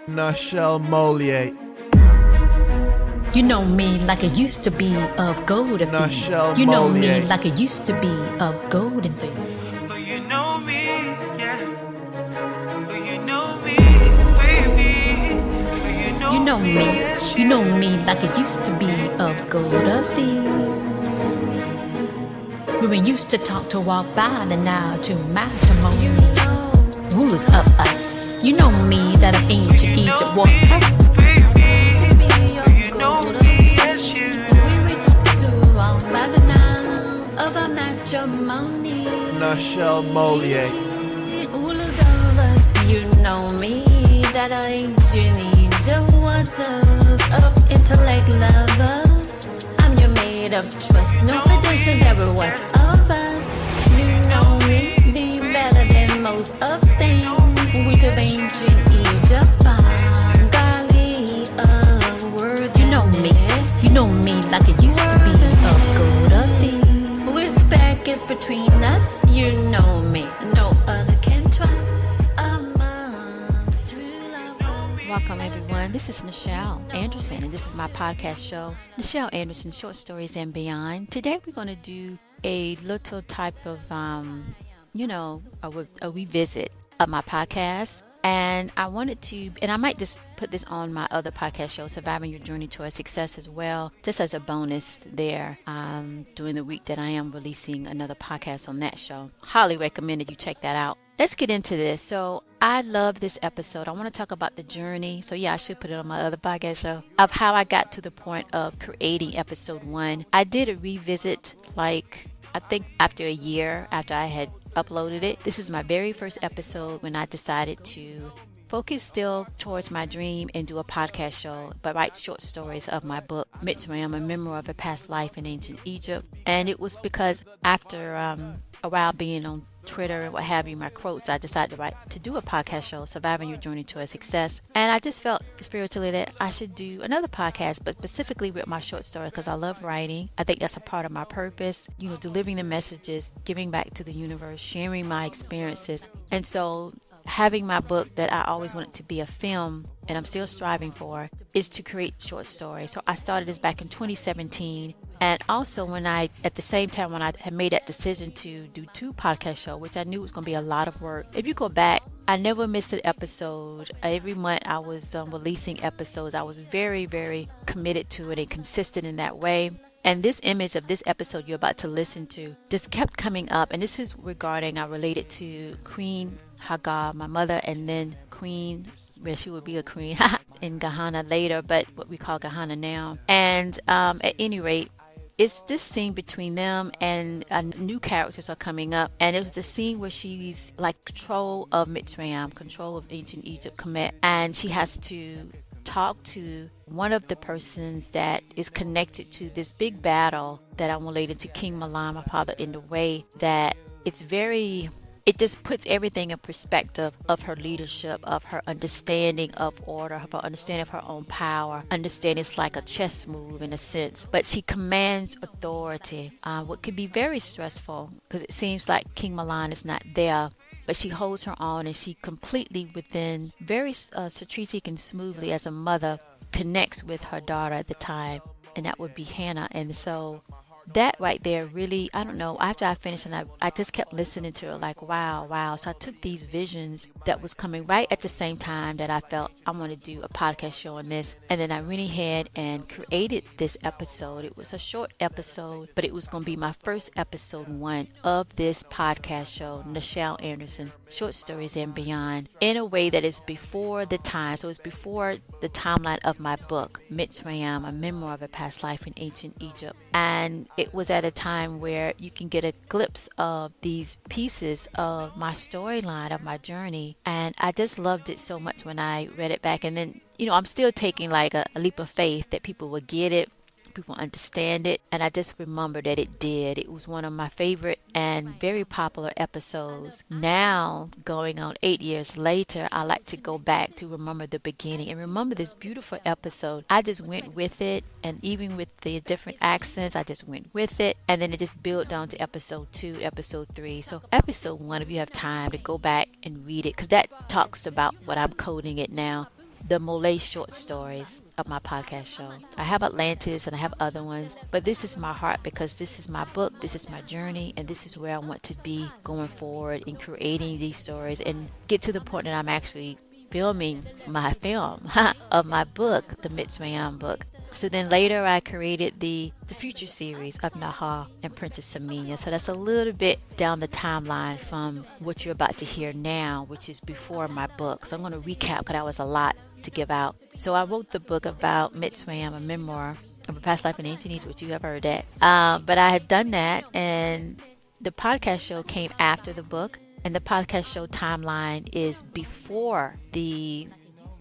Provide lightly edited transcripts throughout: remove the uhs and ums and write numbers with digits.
Nichel MOLIAE. You know me like it used to be of gold and Nichel You know me MOLIAE. like it used to be of gold and thing. Oh, you know me, yeah. Oh, you know me, baby. Oh, You know me, yes, you know me like it used to be of gold of thee. When we used to talk to walk by, and now to matrimony. Rulers of us. You know me that of ancient Egypt walked us. Nichel MOLIAE. Rulers of us, you know me, that are ancient Egypt waters, of intellect lovers. I'm your maid of trust, no tradition there was of us. You know me, be better than most of things. We of ancient Egypt, Bengali of worthiness. You know me like it used to be of gold of these. Respect is between us, you know me, no other can trust amongst true lovers. Welcome everyone, this is Nichel Anderson and this is my podcast show, Nichel Anderson Short Stories and Beyond. Today we're going to do a little type of, a revisit of my podcast. And I wanted to, and I might just put this on my other podcast show, Surviving Your Journey Towards Success as well, just as a bonus there during the week that I am releasing another podcast on that show. Highly recommend that you check that out. Let's get into this. So I love this episode. I want to talk about the journey. So yeah, I should put it on my other podcast show of how I got to the point of creating episode 1. I did a revisit I think after a year after I had uploaded it. This is my very first episode when I decided to focus still towards my dream and do a podcast show, but write short stories of my book, Mitzrayim, A Memoir of a Past Life in Ancient Egypt. And it was because after a while being on Twitter and what have you, my quotes, I decided to do a podcast show, Surviving Your Journey to a Success. And I just felt spiritually that I should do another podcast, but specifically with my short story because I love writing. I think that's a part of my purpose, delivering the messages, giving back to the universe, sharing my experiences. And so having my book that I always wanted to be a film, and I'm still striving for, is to create short stories. So I started this back in 2017. And also at the same time when I had made that decision to do 2 podcast shows, which I knew was going to be a lot of work. If you go back, I never missed an episode. Every month I was releasing episodes. I was very, very committed to it and consistent in that way. And this image of this episode you're about to listen to just kept coming up. And this is regarding, I related to Queen Hagar, my mother, and then Queen, well, she would be a queen in Ghana later, but what we call Ghana now. And at any rate, it's this scene between them and new characters are coming up. And it was the scene where she's like control of Mitzrayim, control of ancient Egypt, Kemet. And she has to talk to one of the persons that is connected to this big battle that I'm related to King Milan, my father, in the way that it just puts everything in perspective of her leadership, of her understanding of order, of her understanding of her own power. Understanding it's like a chess move in a sense, but she commands authority, what could be very stressful because it seems like King Milan is not there. But she holds her own and she completely within very strategic and smoothly as a mother connects with her daughter at the time, and that would be Hannah. And so that right there really, I don't know, after I finished and I just kept listening to it like, wow. So I took these visions that was coming right at the same time that I felt I want to do a podcast show on this. And then I went ahead and created this episode. It was a short episode, but it was going to be my first episode 1 of this podcast show, Nichel Anderson, Short Stories and Beyond, in a way that is before the time. So it's before the timeline of my book, Mitzrayim, A Memoir of a Past Life in Ancient Egypt. And it was at a time where you can get a glimpse of these pieces of my storyline, of my journey. And I just loved it so much when I read it back. And then, I'm still taking like a leap of faith that people would get it. people understand it. And I just remember that it did. It was one of my favorite and very popular episodes. Now, going on 8 years later, I like to go back to remember the beginning and remember this beautiful episode. I just went with it, and even with the different accents, I just went with it. And then it just built down to episode 2, episode 3. So episode 1, if you have time to go back and read it, because that talks about what I'm coding it now, the MOLIAE short stories of my podcast show. I have Atlantis and I have other ones, but this is my heart because this is my book, this is my journey, and this is where I want to be going forward in creating these stories and get to the point that I'm actually filming my film of my book, the Mitzrayim book. So then later I created the future series of Nichel and Princess Aamina. So that's a little bit down the timeline from what you're about to hear now, which is before my book. So I'm going to recap because that was a lot to give out. So I wrote the book about Mitzrayim, a memoir of a past life in ancient Egypt, which you have heard that. But I had done that, and the podcast show came after the book, and the podcast show timeline is before the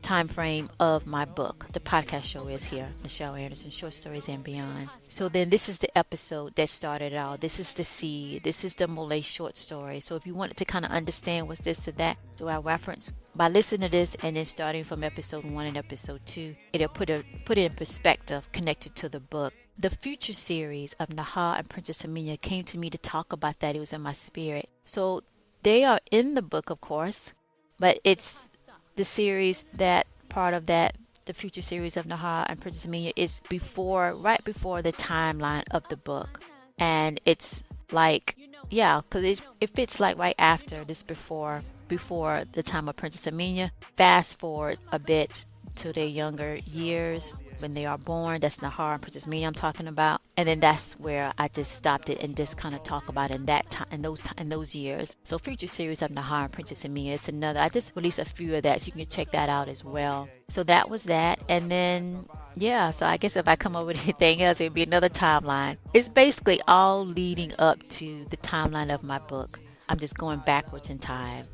time frame of my book. The podcast show is here, Nichel Anderson, Short Stories and Beyond. So then this is the episode that started it all. This is the seed. This is the MOLIAE short story. So if you wanted to kind of understand what's this or that, do I reference by listening to this and then starting from episode 1 and episode 2, it'll put it in perspective connected to the book. The future series of Nichel and Princess Aamina came to me to talk about that. It was in my spirit. So they are in the book, of course, but it's the series that part of that, the future series of Nichel and Princess Aamina, is right before the timeline of the book. And it's like, yeah, because it fits like right after this, before the time of Princess Aamina. Fast forward a bit to their younger years when they are born. That's Nichel and Princess Aamina I'm talking about. And then that's where I just stopped it and just kind of talk about in that time, in those years. So future series of Nichel and Princess Aamina is another. I just released a few of that, so you can check that out as well. So that was that. And then yeah, so I guess if I come up with anything else, it'd be another timeline. It's basically all leading up to the timeline of my book. I'm just going backwards in time.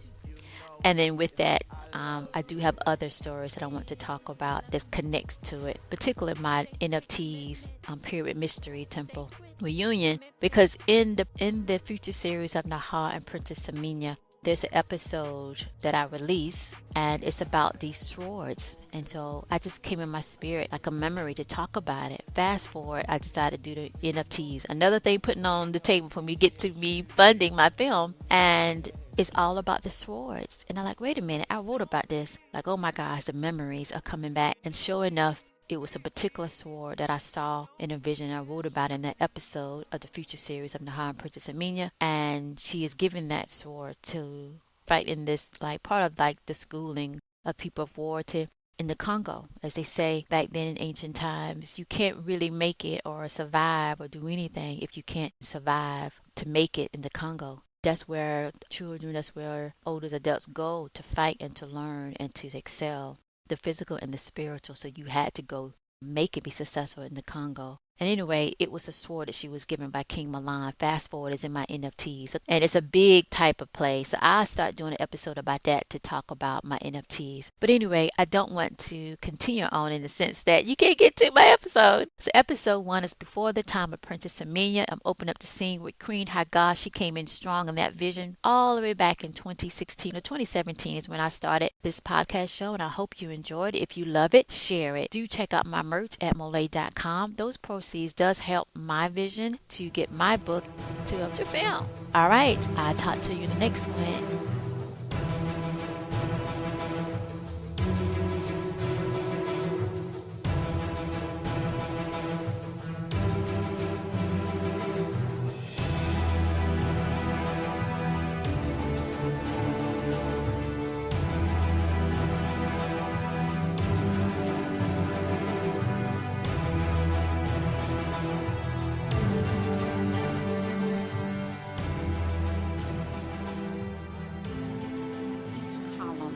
And then with that, I do have other stories that I want to talk about that connects to it, particularly my NFTs, Period Mystery Temple reunion, because in the future series of Nichel and Princess Aamina, there's an episode that I release, and it's about these swords. And so I just came in my spirit like a memory to talk about it. Fast forward, I decided to do the NFTs. Another thing putting on the table for me to get to me funding my film. And it's all about the swords. And I'm like, wait a minute, I wrote about this. Like, oh my gosh, the memories are coming back. And sure enough, it was a particular sword that I saw in a vision I wrote about in that episode of the future series of Nichel and Princess Aamina. And she is given that sword to fight in this, like, part of like the schooling of people of warrior in the Congo. As they say back then in ancient times, you can't really make it or survive or do anything if you can't survive to make it in the Congo. That's where children, that's where older adults go to fight and to learn and to excel, the physical and the spiritual. So you had to go make it be successful in the Congo. And anyway, it was a sword that she was given by King Milan. Fast forward is in my NFTs. And it's a big type of play. So I'll start doing an episode about that to talk about my NFTs. But anyway, I don't want to continue on in the sense that you can't get to my episode. So episode 1 is before the time of Princess Aamina. I'm opening up the scene with Queen Hagar. She came in strong in that vision all the way back in 2016 or 2017 is when I started this podcast show. And I hope you enjoyed it. If you love it, share it. Do check out my merch at MOLIAE.com. Those proceeds does help my vision to get my book to film. All right, I'll talk to you in the next one.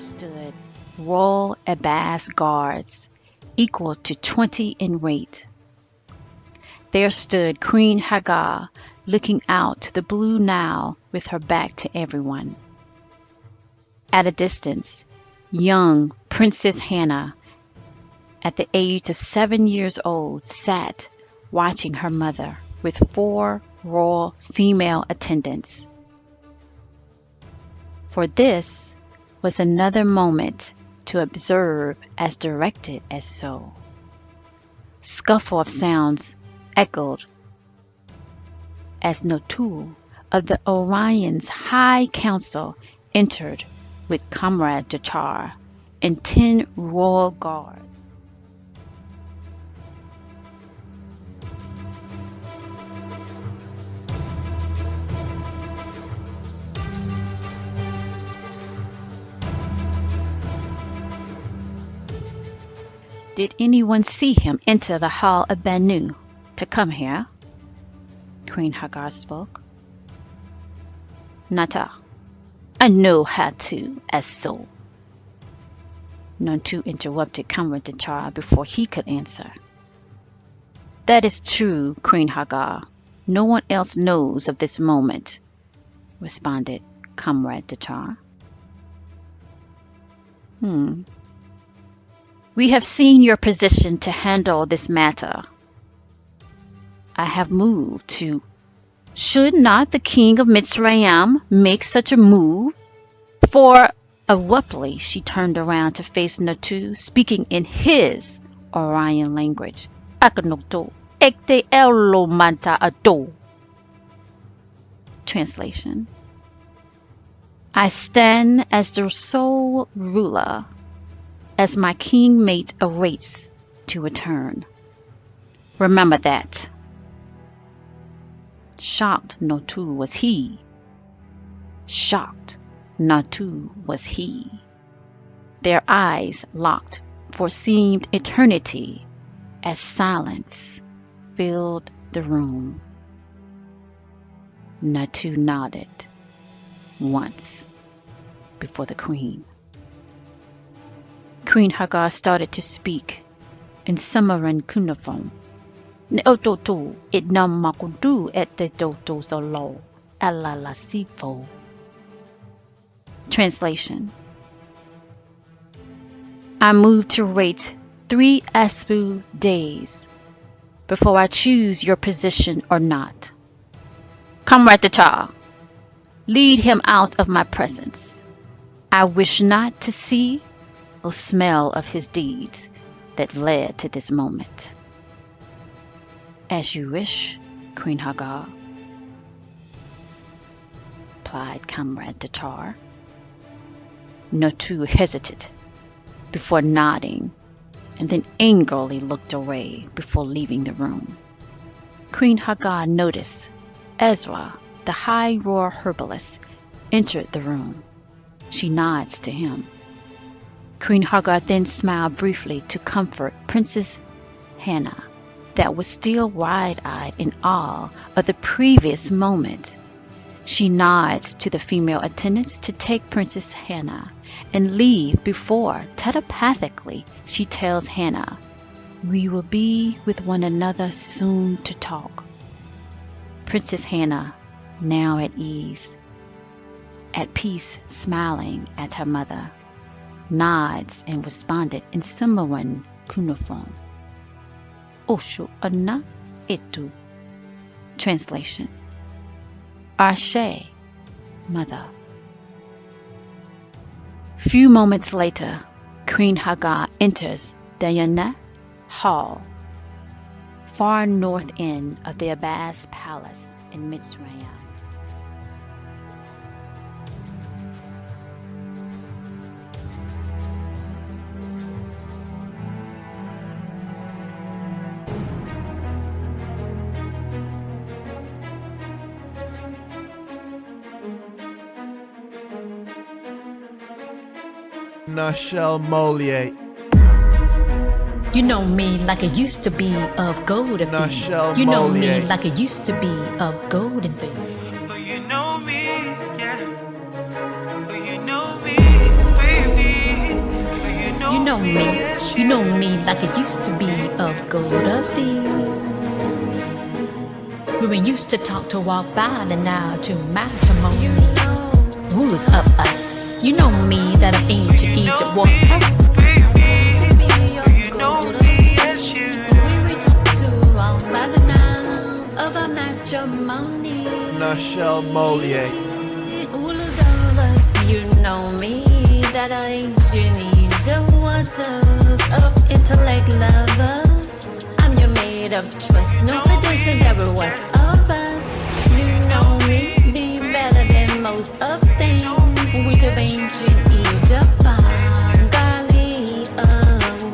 Stood Royal Abbas guards, equal to 20 in weight. There stood Queen Hagar, looking out to the blue Nile with her back to everyone. At a distance, young Princess Hannah, at the age of 7 years old, sat watching her mother with 4 royal female attendants. For this was another moment to observe as directed as so. Scuffle of sounds echoed as Notu of the Orion's High Council entered with Comrade Dachar and 10 royal guards. Did anyone see him enter the hall of Banu to come here? Queen Hagar spoke. Nata, I know how to, as so. Nontu interrupted Comrade Dachar before he could answer. That is true, Queen Hagar. No one else knows of this moment, responded Comrade Dachar. We have seen your position to handle this matter. I have moved to. Should not the king of Mitzrayim make such a move? For abruptly she turned around to face Natu, speaking in his Orion language. Translation. I stand as the sole ruler, as my king mate awaits to return. Remember that. Shocked Notu was he. Shocked Natu was he. Their eyes locked for seemed eternity as silence filled the room. Natu nodded once before the queen. Queen Hagar started to speak in Sumerian cuneiform. Neototo it nam makudu et te toto solo alla la sifo. Translation. I move to wait 3 Aspu days before I choose your position or not. Comrade Dachar, lead him out of my presence. I wish not to see or smell of his deeds that led to this moment. As you wish, Queen Hagar, replied Comrade Dachar. Notu hesitated before nodding and then angrily looked away before leaving the room. Queen Hagar noticed Ezra, the high royal herbalist, entered the room. She nods to him. Queen Hagar then smiled briefly to comfort Princess Hannah, that was still wide-eyed in awe of the previous moment. She nods to the female attendants to take Princess Hannah and leave before, telepathically, she tells Hannah, "We will be with one another soon to talk." Princess Hannah, now at ease, at peace, smiling at her mother, nods and responded in Sumerian cuneiform. Osho Anna Etu. Translation. Ashe, mother. Few moments later, Queen Hagar enters the Yana Hall, far north end of the Abbas Palace in Mitzrayim. Nichel MOLIAE. You know me like it used to be of gold and Nichel You know me MOLIAE. like it used to be of gold and Oh, you know me, yeah. Oh, you know me, baby. Oh, You know me, yes, you know me like it used to be of gold of thee. When we used to talk to walk by and now to matrimony. Who's up us? You know me that of ancient Egypt walked us. baby. You know me, yes, you. We talked to all by the night. matrimony. Nichel MOLIAE. Rulers of us, you know me, that I ain't Jenny, the waters of intellect lovers. I'm your maid of trust, no fiduciary, never was of us. You know me, be better than most of things. We to ancient Egypt, Bengali,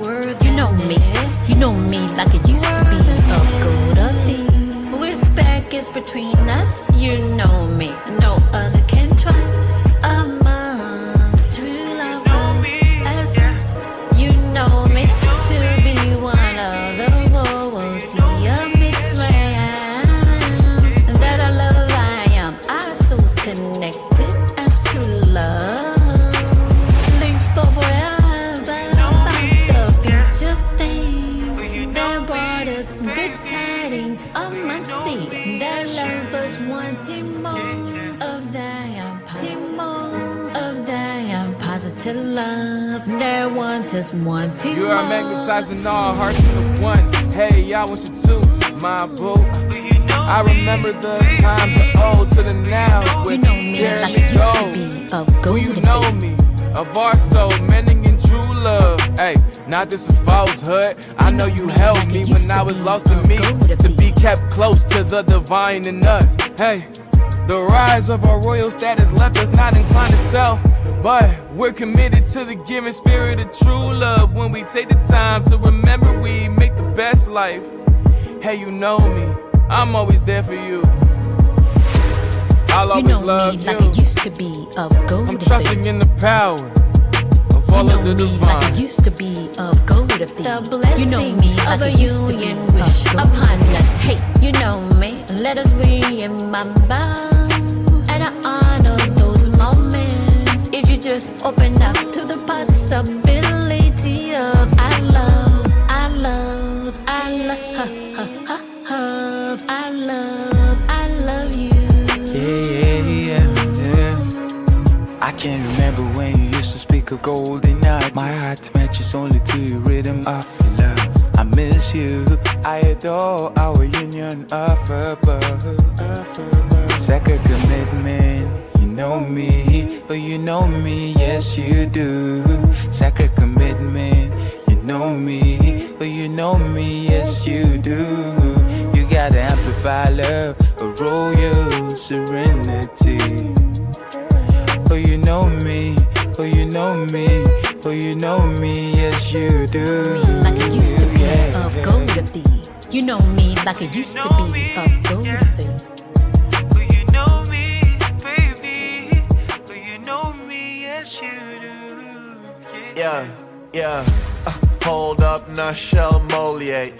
worthiness. You know me like it used to be of gold of things. Respect is between us, you know me, no other can trust amongst true lovers as us. You know me to be one of the royalty of mixed ram. That I love, I am our souls connected as true love. Links for forever about the future things that brought us good tidings amongst thee. That lovers wanting more of that positive love. That want us wanting You more. are magnetizing all hearts into one. Hey, y'all want you too, my boo. I remember the times of old to the now. You know me like it used to be of Do gold you of know things. me? Of our soul, mending in true love. Hey, not this a falsehood. I know you held me when I was lost in me. To be kept close to the divine in us. Hey, the rise of our royal status left us not inclined to self. But we're committed to the giving spirit of true love. When we take the time to remember we make the best life. Hey, you know me, I'm always there for you. I'll You always know love me you. like it used to be of gold I'm of trusting things. in the power of You all know of the me divine. like it used to be of gold of things. The blessings You know me of like a it used to be union of wish gold. upon us. Hey, you know me, let us remember and I honor those moments. If you just open up to the possibility of I love, I love, I love, I love, I love you. Yeah. I can remember when you used to speak of golden night. My heart matches only to your rhythm of love. I miss you, I adore our union of above. Sacred commitment, you know me, oh you know me, yes you do. Sacred commitment, you know me, oh you know me, yes you do. You gotta amplify love, a royal serenity. Oh you know me, oh you know me, oh you know me, yes you do. Like it used to be Yeah. of gold of thee. You know me like it used to be of gold of thee. But you know me, baby. But you know me, yes you do. Yeah. Hold up, Nichel MOLIAE.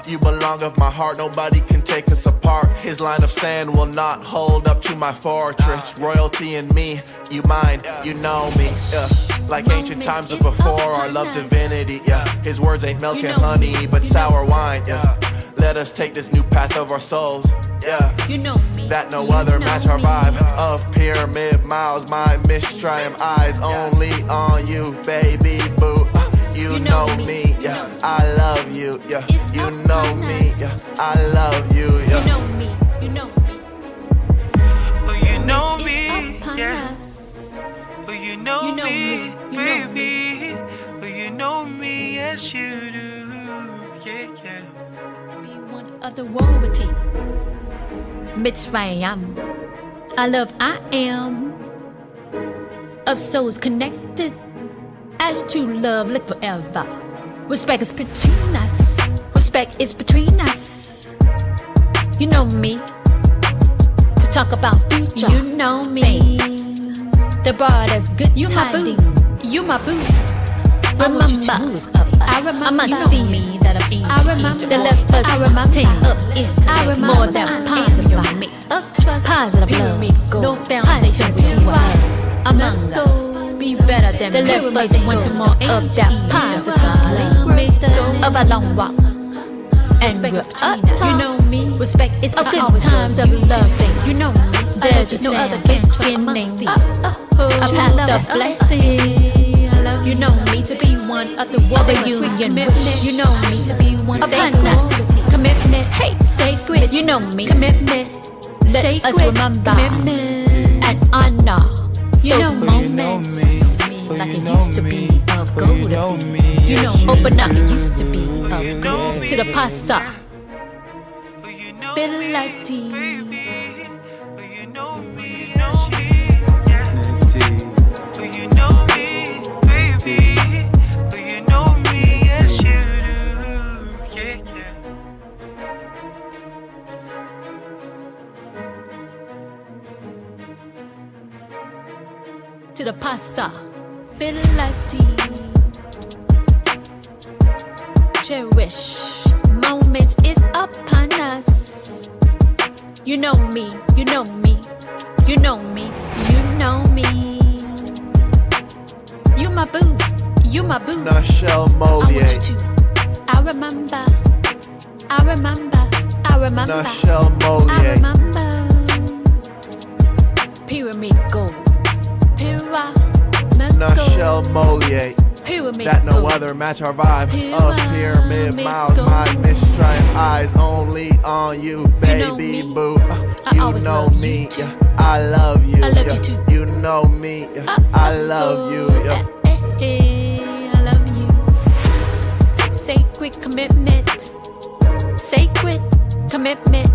You belong of my heart, nobody can take us apart. His line of sand will not hold up to my fortress. Royalty in me, you mine, you know me. Like ancient times of before, our love divinity. His words ain't milk and honey, but sour wine. Let us take this new path of our souls. You know me. That no other match our vibe of pyramid miles. My mistrium eyes only on you, baby boo. You know me, I love you, you know me, I love you, You know me. You know me. But you know It's me, upon yeah. us. But you know You know me, me, you know baby. But you know me, yes you do. Yeah. Be one of the royalty. Mitzrayim. I love I am of souls connected as true love live forever. Respect is between us. Respect is between us. You know me. To talk about future. You know me. Things that brought us good You my boo. tidings. You my boo. Remember, I remember amongst you know thee me that I'm in. I remember the left us I remember up into I remember more than I positive am vibe. of trust. Positive love. No foundation between us. Among us. Be better than the left us wanting more of that positive love. Of a long walk. And we're up, you know me. Respect is Of good always times of of love. loving. You know me. There's no other beginning. A path of blessing. You know me to be one of the union. You know me to be one of the commitment. Hey, sacred, you know me. Commitment. Let us remember. Commitment and honor. You know moments like it used to be of gold. You know, open up. It used to be of gold. To the passa. Ability. You know me, baby. You know me, yes you do. Yeah, yeah. To the passa. Ability. Cherish moments is upon us. You know me, you know me, you know me, you know me. You my boo, you my boo. Nichel I want MOLIAE. you to. I remember, I remember, I remember. Nichel I MOLIAE. remember. Pyramid gold. Pyramid Nichel gold. MOLIAE. Pyramid That no gold. other match our vibe of pyramid miles. My mistried eyes only on you, baby me. boo. I You always know love me. you too. I love you. I love you too. You know me. I love you. I love you. Sacred commitment. Sacred commitment.